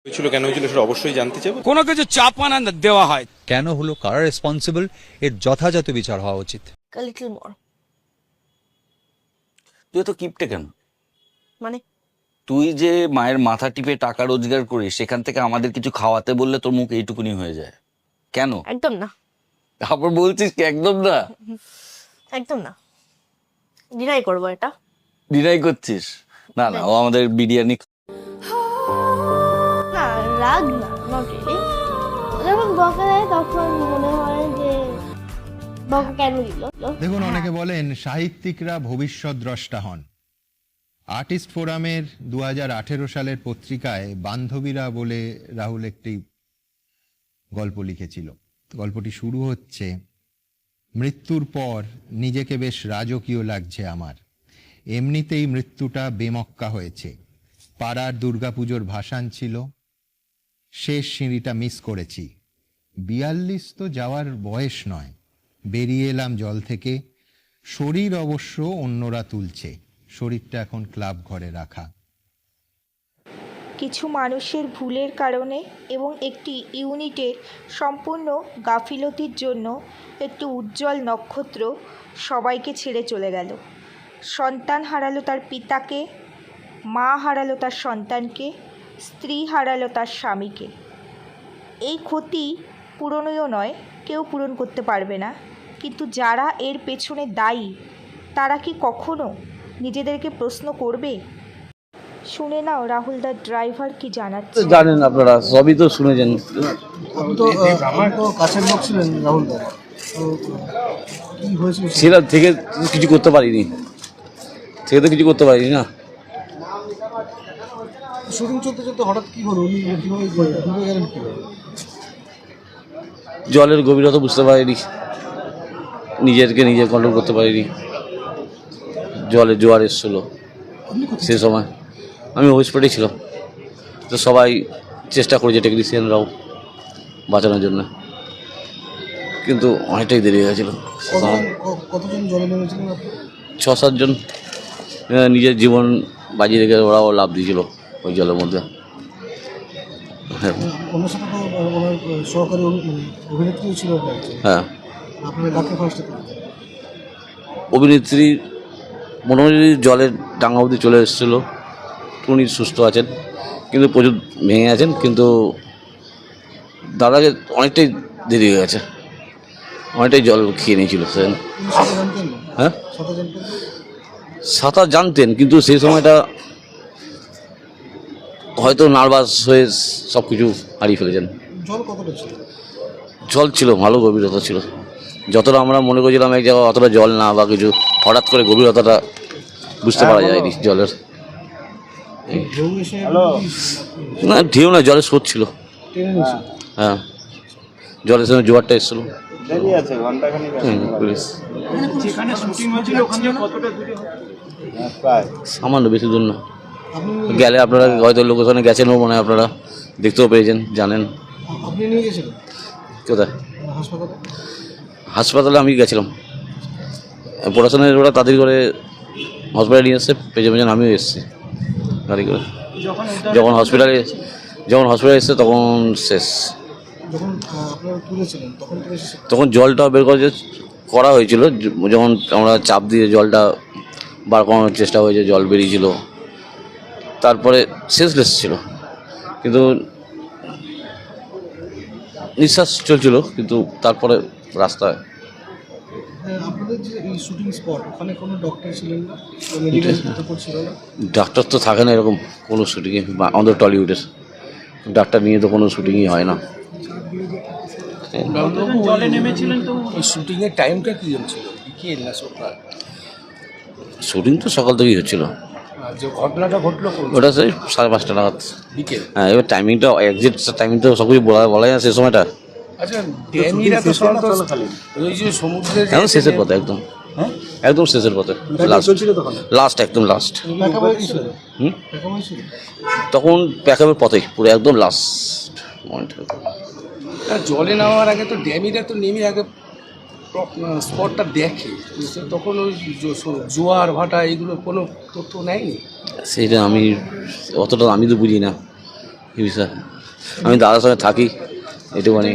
হয়েছিল কেন হয়েছিল সেটা অবশ্যই জানতে চাইবো। কোনো কিছু চাপানা দেওয়া হয়, কেন হলো, কারা রেসপন্সিবল, এর যথাযথ বিচার হওয়া উচিত। Little more. তুই তো কিপটে কেন? মানে তুই যে মায়ের মাথা টিপে টাকা রোজগার করিস, সেখান থেকে আমাদের কিছু খাওয়াতে বললে তোর মুখ এইটুকুনি হয়ে যায় কেন? একদম না, তারপর বলছিস কি একদম না? একদম না, ডিনাই করবো এটা। ডিনাই করছিস? না না, ও আমাদের বিরিয়ানি না, রাগ না, নট রিয়েলি। যখন বকা দেয় তখন মনে হয় যে বকা কেন দিল। দেখুন, অনেকে বলেন সাহিত্যিকরা ভবিষ্যৎ দ্রষ্টা হন। আর্টিস্ট ফোরামের 2018 সালের পত্রিকায় বান্ধবীরা বলে রাহুল একটি গল্প লিখেছিল। গল্পটি শুরু হচ্ছে, মৃত্যুর পর নিজেকে বেশ রাজকীয় লাগছে আমার। এমনিতেই মৃত্যুটা বেমক্কা হয়েছে। পাড়ার দুর্গাপুজোর ভাসান ছিল, শেষ সিঁড়িটা মিস করেছি। 42 তো যাওয়ার বয়স নয়। বেরিয়ে এলাম জল থেকে। শরীর অবশ্য অন্যরা তুলছে, শরীরটা এখন ক্লাব ঘরে রাখা। কিছু মানুষের ভুলের কারণে এবং একটি ইউনিটের সম্পূর্ণ গাফিলতির জন্য একটি উজ্জ্বল নক্ষত্র সবাইকে ছেড়ে চলে গেল। সন্তান হারালো তার পিতাকে, মা হারালো তার সন্তানকে, স্ত্রী হারালো তার স্বামীকে। এই ক্ষতি পূরণীয় নয়, কেউ পূরণ করতে পারবে না, কিন্তু যারা এর পেছনে দায়ী তারা কি কখনো নিজেদেরকে প্রশ্ন করবে? শুনে নাও রাহুল দার ড্রাইভার কি জানাচ্ছে। জানেন আপনারা, সবই তো শুনেছেন। সেটা থেকে কিছু করতে পারিনি, থেকে তো কিছু করতে পারিনি না। শুটিং চলতে চলতে হঠাৎ কি হলো, উনি কিভাবে ডুবে গেলেন কিভাবে? জলের গভীরতা বুঝতে পারিনি, নিজেকে নিজে কন্ট্রোল করতে পারিনি। জলে জোয়ার এসেছিল সে সময়, আমি হসপিটালে ছিলাম। তো সবাই চেষ্টা করেছে, টেকনিশিয়ানরাও বাঁচানোর জন্য, কিন্তু অনেকটাই দেরি হয়ে গেছিল। কতজন জলে নেমেছিলেন আপনি? 6-7 জন নিজের জীবন বাজি রেখে ওরাও লাভ দিয়েছিল ওই জলের মধ্যে। হ্যাঁ, ওনার সাথে তো ওনার সহকারী অভিনেত্রীও ছিল। হ্যাঁ, আপনারা কাকে ফার্স্টে পেলেন? অভিনেত্রী মোটামুটি জলের ডাঙ্গা অবধি চলে এসেছিলো। উনি সুস্থ আছেন, কিন্তু প্রচুর ভেঙে আছেন। কিন্তু দাদাকে অনেকটাই দেরি হয়ে গেছে, অনেকটাই জল খেয়ে নিয়েছিল সেদিন। হ্যাঁ, সাঁতার জানতেন, কিন্তু সেই সময়টা হয়তো নার্ভাস হয়ে সব কিছু হারিয়ে ফেলেছেন। জল কতটা ছিল? জল ছিল, ভালো গভীরতা ছিল। যতটা আমরা মনে করেছিলাম এক জায়গায় অতটা জল না বা কিছু, হঠাৎ করে গভীরতাটা বুঝতে পারা যায়নি জলের। না, ঢেউ না, জলের স্রোত ছিল। হ্যাঁ, জলের সঙ্গে জোয়ারটা এসেছিল। সামান্য, বেশি দূর না। গেলে আপনারা হয়তো লোকেশনে গেছেনও মনে হয়, আপনারা দেখতেও পেয়েছেন, জানেন। আপনি নিয়ে গেছিলেন কোথায়? হাসপাতালে? হাসপাতালে আমি গেছিলাম। পড়াশোনার ওরা তাড়াতাড়ি করে হসপিটালে নিয়ে এসছে, পেছনে পেছনে আমিও এসেছি গাড়ি করে। যখন হসপিটালে এসছে তখন শেষ। তখন জলটা বের করা হয়েছিল, যখন আমরা চাপ দিয়ে জলটা বার করানোর চেষ্টা হয়েছে, জল বেরিয়েছিল। তারপরে শেষলেস ছিল, কিন্তু নিঃশ্বাস চলছিল, কিন্তু তারপরে রাস্তায়। আপনাদের যে এই শুটিং স্পট, ওখানে কোনো ডক্টর ছিলেন না? ডাক্তার তো থাকে না এরকম কোনো শুটিংয়ে, আমাদের টলিউডের ডাক্তার নিয়ে তো কোনো শুটিংই হয় না। জলে নেমেছিলেন তো ওই শুটিং এর টাইমটা কি ছিল, বিকেল না সকাল? শুটিং তো সকাল থেকেই হচ্ছিল। যে ঘটনাটা ঘটলো ওটা সেই 5:30 নাগাদ বিকেল। হ্যাঁ, এবার টাইমিংটা এক্সাক্ট টাইমিং তো সব কিছু বলা যায় সেই সময়টা। আচ্ছা, ড্যামিরা তো চলাকালীন ওই যে সমুদ্রের একদম শেষের পথে, একদম শেষের পথে, লাস্ট একদম লাস্ট। তখন প্যাকআপের পথে পুরো একদম লাস্ট পয়েন্ট। জলে নামার আগে তো ড্যামিরা তো নেমে আগে স্পটটা দেখে, তখন ওই জোয়ার ভাটা এগুলো কোনো তথ্য নেয়নি। সেইটা আমি অতটা আমি তো বুঝি না, এই বিষয়ে আমি দাদার সঙ্গে থাকি এটুকুনি।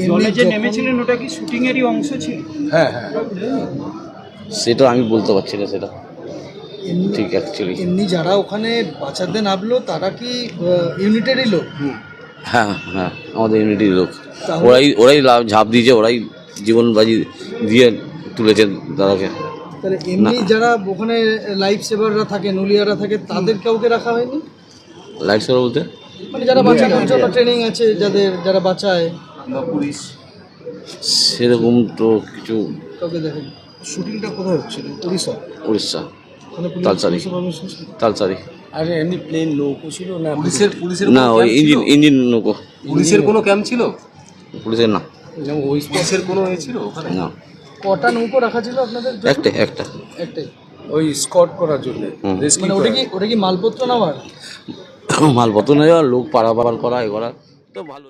জলে যে নেমেছিলেন ওটা কি শুটিং এরই অংশ ছিল? হ্যাঁ হ্যাঁ, সেটা আমি বলতে পারছি না সেটা ঠিক অ্যাকচুয়ালি। এমনি যারা ওখানে বাঁচাতে নামলো তারা কি ইউনিটেরই লোক? হ্যাঁ হ্যাঁ, আমাদের ইউনিটির লোক। তাহলে- ওরাই ঝাঁপ দিয়েছে, ওরাই জীবন বাজি দিয়ে তুলেছেন দাদাকে। তাহলে এমনি যারা ওখানে লাইফ সেভাররা থাকে, নুলিয়ারা থাকে, তাদের কাউকে রাখা হয়নি? লাইট সেভার বলতে মানে যারা বাঁচানোর জন্য ট্রেনিং আছে, যারা বাঁচায়, সেরকম তো কিছু। কাউকে দেখেন? শুটিংটা কোথায় হচ্ছিল? উড়িষ্যা, ওখানে তালসারি। তালসারি আর এমনি প্লেন নৌকো ছিল না? পুলিশের না, ওই ইঞ্জিন নৌকো। পুলিশের কোনো ক্যাম্প ছিল? পুলিশের না, ওই পুলিশের কোনো ছিল ওখানে? না, কটা নৌকো রাখা ছিল আপনাদের? একটাই। ওই স্কট করার জন্য। মানে ওটা কি মালপত্র নেওয়ার? মালপত্র নেওয়া, লোক পারাপার করা এ করা তো ভালো।